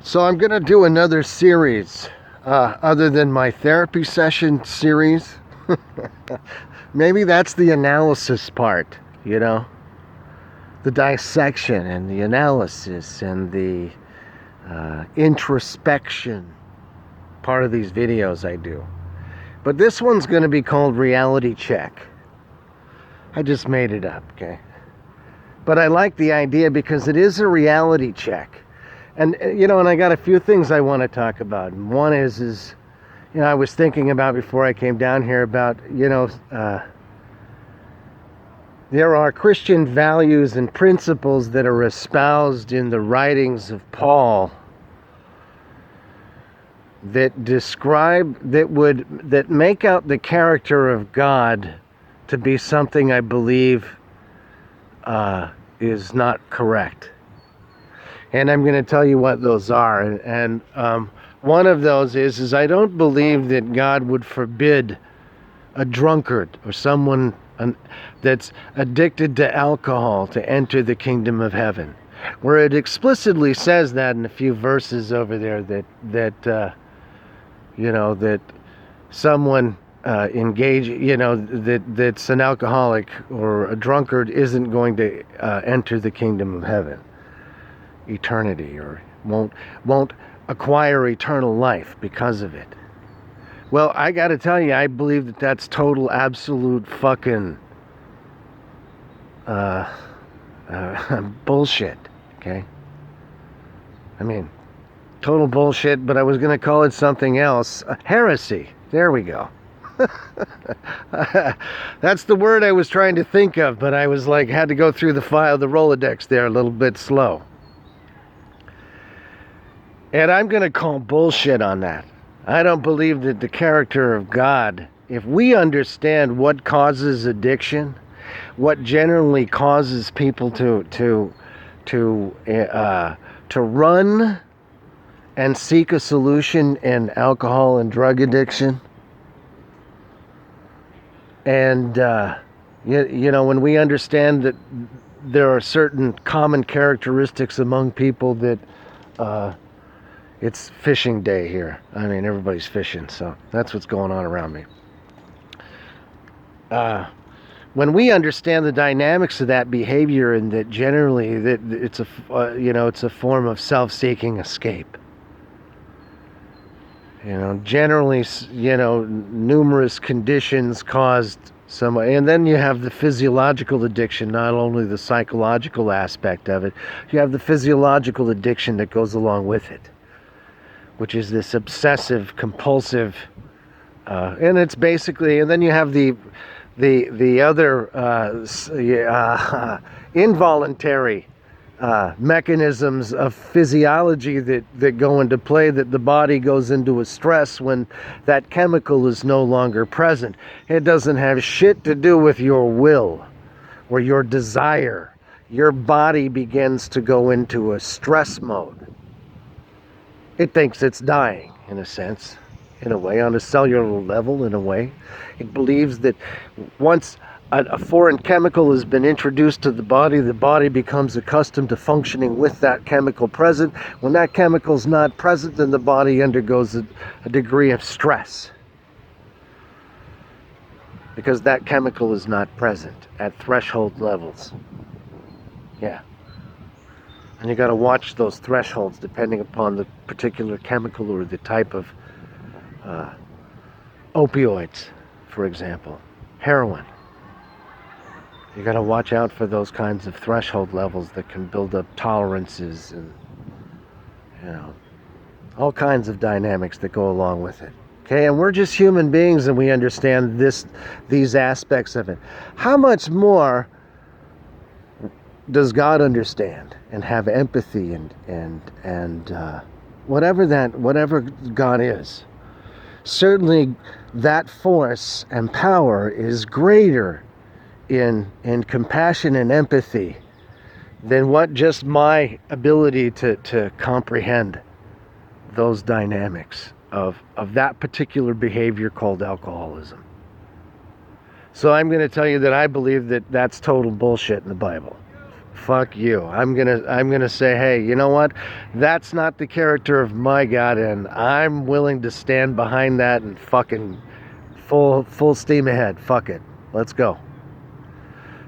So I'm going to do another series other than my therapy session series. Maybe that's the analysis part, you know, the dissection and the analysis and the introspection part of these videos I do. But this one's going to be called Reality Check. I just made it up, okay? But I like the idea because it is a reality check. And, you know, and I got a few things I want to talk about. And one is, you know, I was thinking about before I came down here about, you know, there are Christian values and principles that are espoused in the writings of Paul that describe, that make out the character of God to be something I believe is not correct. And I'm going to tell you what those are. And one of those is I don't believe that God would forbid a drunkard or someone that's addicted to alcohol to enter the kingdom of heaven. Where it explicitly says that in a few verses over there that you know, that someone that's an alcoholic or a drunkard isn't going to enter the kingdom of heaven, eternity, or won't acquire eternal life because of it. Well, I got to tell you, I believe that that's total, absolute fucking bullshit. Okay, I mean, total bullshit. But I was going to call it something else. Heresy. There we go. That's the word I was trying to think of, but I was like, had to go through the Rolodex there a little bit slow. And I'm going to call bullshit on that. I don't believe that the character of God, if we understand what causes addiction, what generally causes people to run and seek a solution in alcohol and drug addiction, and you know, when we understand that there are certain common characteristics among people that it's fishing day here. I mean, everybody's fishing, so that's what's going on around me. When we understand the dynamics of that behavior, and that generally that it's it's a form of self-seeking escape. You know, generally, you know, numerous conditions caused some, and then you have the physiological addiction, not only the psychological aspect of it, you have the physiological addiction that goes along with it, which is this obsessive, compulsive, and it's basically, and then you have the other involuntary mechanisms of physiology that go into play, that the body goes into a stress when that chemical is no longer present. It doesn't have shit to do with your will or your desire. Your body begins to go into a stress mode. It thinks it's dying, in a sense, in a way, on a cellular level, in a way. It believes that once a foreign chemical has been introduced to the body becomes accustomed to functioning with that chemical present. When that chemical's not present, then the body undergoes a degree of stress, because that chemical is not present at threshold levels. Yeah. And you got to watch those thresholds depending upon the particular chemical or the type of opioids, for example, heroin. You got to watch out for those kinds of threshold levels that can build up tolerances and, you know, all kinds of dynamics that go along with it. Okay, and we're just human beings, and we understand these aspects of it. How much more does God understand and have empathy and whatever God is? Certainly, that force and power is greater in compassion and empathy than what just my ability to comprehend those dynamics of that particular behavior called alcoholism. So I'm going to tell you that I believe that that's total bullshit in the Bible. fuck you. I'm gonna say, hey, you know what? That's not the character of my God, and I'm willing to stand behind that and fucking full steam ahead. Fuck it. Let's go.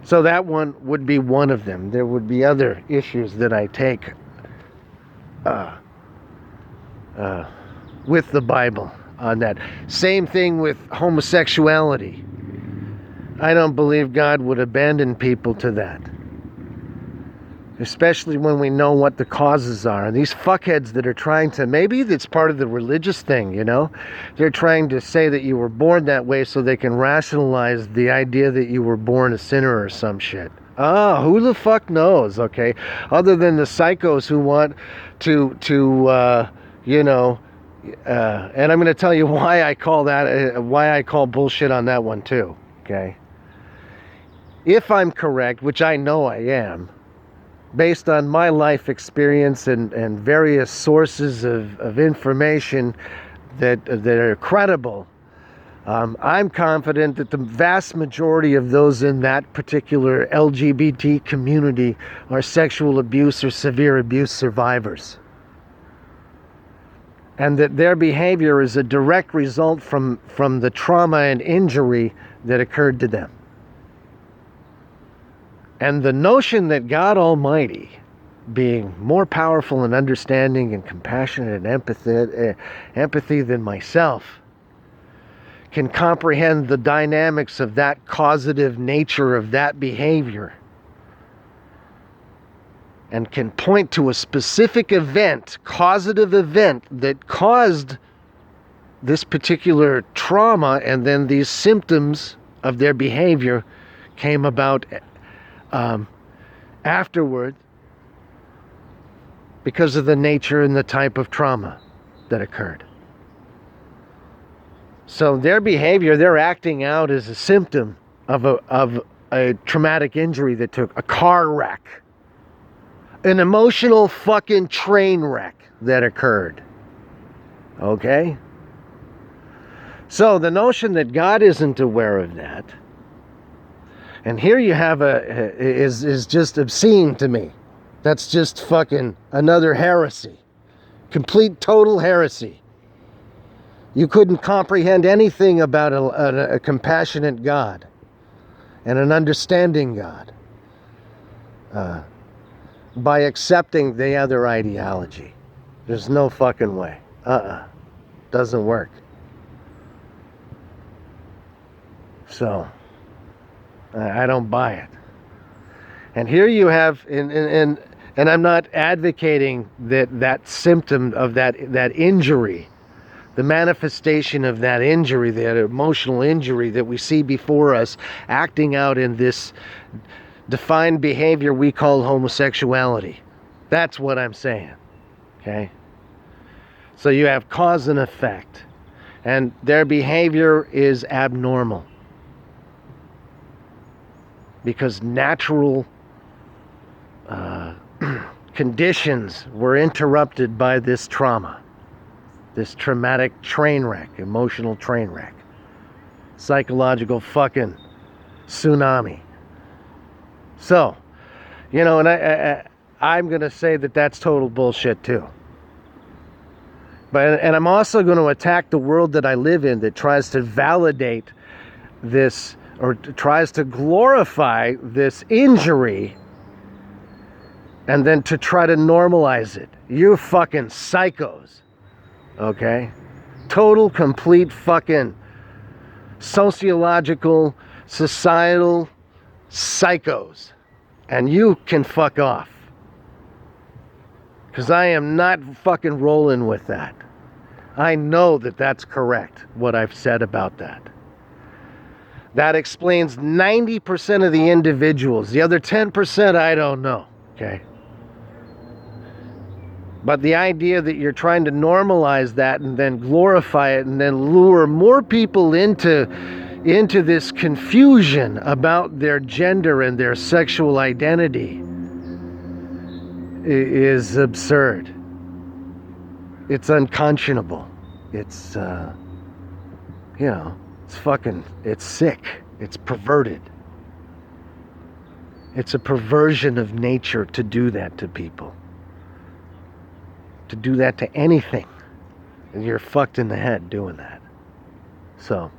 So that one would be one of them. There would be other issues that I take with the Bible on that. Same thing with homosexuality. I don't believe God would abandon people to that. Especially when we know what the causes are. And these fuckheads that are trying to, maybe it's part of the religious thing, you know? They're trying to say that you were born that way so they can rationalize the idea that you were born a sinner or some shit. Ah, who the fuck knows, okay? Other than the psychos who want to and I'm going to tell you why I call that, why I call bullshit on that one too, okay? If I'm correct, which I know I am, based on my life experience and various sources of information that are credible, I'm confident that the vast majority of those in that particular LGBT community are sexual abuse or severe abuse survivors. And that their behavior is a direct result from the trauma and injury that occurred to them. And the notion that God Almighty, being more powerful and understanding and compassionate and empathy than myself, can comprehend the dynamics of that causative nature of that behavior and can point to a specific event, causative event, that caused this particular trauma, and then these symptoms of their behavior came about afterward because of the nature and the type of trauma that occurred. So their behavior, they're acting out as a symptom of a traumatic injury that took a car wreck, an emotional fucking train wreck that occurred. Okay? So the notion that God isn't aware of that, and here you have is just obscene to me. That's just fucking another heresy. Complete, total heresy. You couldn't comprehend anything about a compassionate God and an understanding God by accepting the other ideology. There's no fucking way. Doesn't work. So I don't buy it. And here you have, and I'm not advocating that symptom of that injury, the manifestation of that injury, that emotional injury that we see before us acting out in this defined behavior we call homosexuality. That's what I'm saying. Okay? So you have cause and effect, and their behavior is abnormal. Because natural conditions were interrupted by this trauma, this traumatic train wreck, emotional train wreck, psychological fucking tsunami. So, you know, and I'm going to say that that's total bullshit too. And I'm also going to attack the world that I live in that tries to validate this, or tries to glorify this injury and then to try to normalize it. You fucking psychos. Okay? Total, complete fucking sociological, societal psychos. And you can fuck off. Because I am not fucking rolling with that. I know that that's correct, what I've said about that. That explains 90% of the individuals. The other 10%, I don't know. Okay? But the idea that you're trying to normalize that and then glorify it and then lure more people into this confusion about their gender and their sexual identity is absurd. It's unconscionable. It's, it's sick. It's perverted. It's a perversion of nature to do that to people. To do that to anything. And you're fucked in the head doing that. So,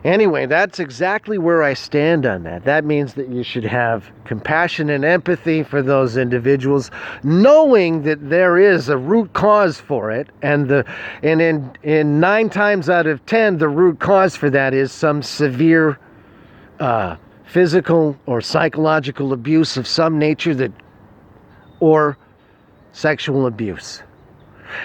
anyway, that's exactly where I stand on that. That means that you should have compassion and empathy for those individuals, knowing that there is a root cause for it, and in 9 times out of 10, the root cause for that is some severe physical or psychological abuse of some nature or sexual abuse.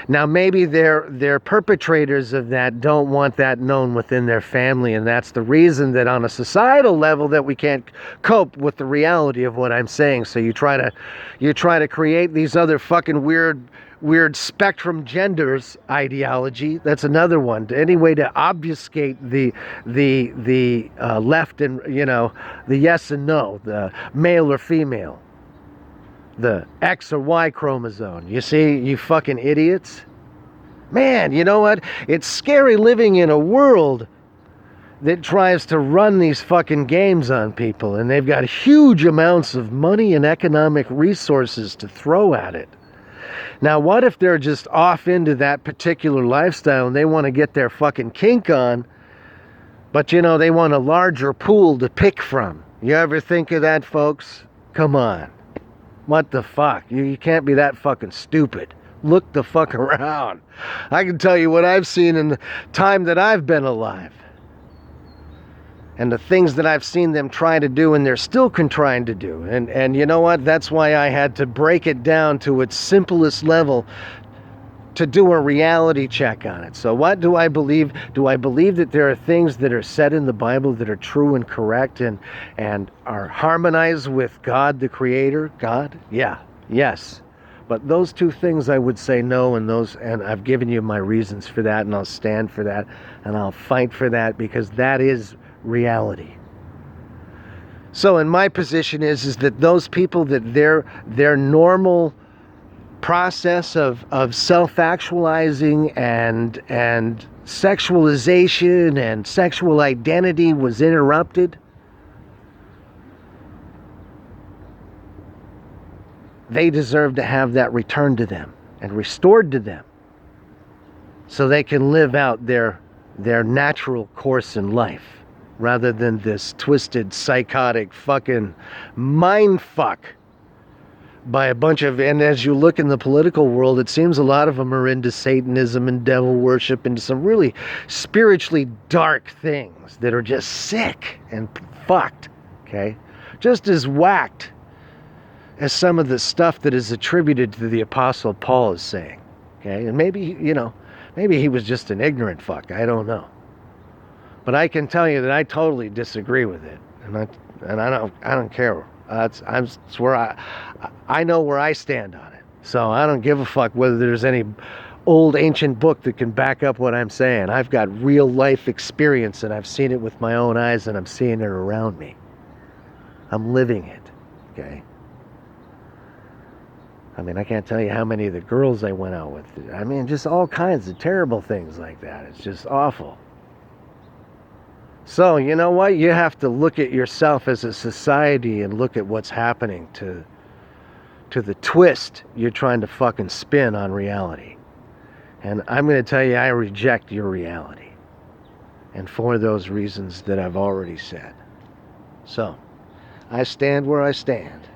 Now, maybe their perpetrators of that don't want that known within their family, and that's the reason that on a societal level that we can't cope with the reality of what I'm saying. So you try to create these other fucking weird spectrum genders ideology. That's another one. Any way to obfuscate the left and the yes and no, the male or female. The X or Y chromosome. You see, you fucking idiots? Man, you know what? It's scary living in a world that tries to run these fucking games on people, and they've got huge amounts of money and economic resources to throw at it. Now, what if they're just off into that particular lifestyle and they want to get their fucking kink on, but they want a larger pool to pick from? You ever think of that, folks? Come on. What the fuck? You can't be that fucking stupid. Look the fuck around. I can tell you what I've seen in the time that I've been alive. And the things that I've seen them try to do and they're still trying to do. And you know what? That's why I had to break it down to its simplest level to do a reality check on it. So what do I believe? Do I believe that there are things that are said in the Bible that are true and correct and are harmonized with God, the Creator? God? Yeah. Yes. But those two things I would say no, and I've given you my reasons for that, and I'll stand for that, and I'll fight for that, because that is reality. So in my position is that those people, that their normal process of self-actualizing and sexualization and sexual identity was interrupted, they deserve to have that returned to them and restored to them so they can live out their natural course in life, rather than this twisted, psychotic fucking mind fuck by a bunch of, and as you look in the political world, it seems a lot of them are into Satanism and devil worship, into some really spiritually dark things that are just sick and fucked, okay? Just as whacked as some of the stuff that is attributed to the Apostle Paul is saying, okay? And maybe, maybe he was just an ignorant fuck, I don't know. But I can tell you that I totally disagree with it, and I don't care. It's where I know where I stand on it. So I don't give a fuck whether there's any old ancient book that can back up what I'm saying. I've got real life experience, and I've seen it with my own eyes, and I'm seeing it around me. I'm living it, okay? I mean, I can't tell you how many of the girls I went out with. I mean, just all kinds of terrible things like that. It's just awful. So, you know what? You have to look at yourself as a society and look at what's happening to the twist you're trying to fucking spin on reality. And I'm going to tell you, I reject your reality. And for those reasons that I've already said. So, I stand where I stand.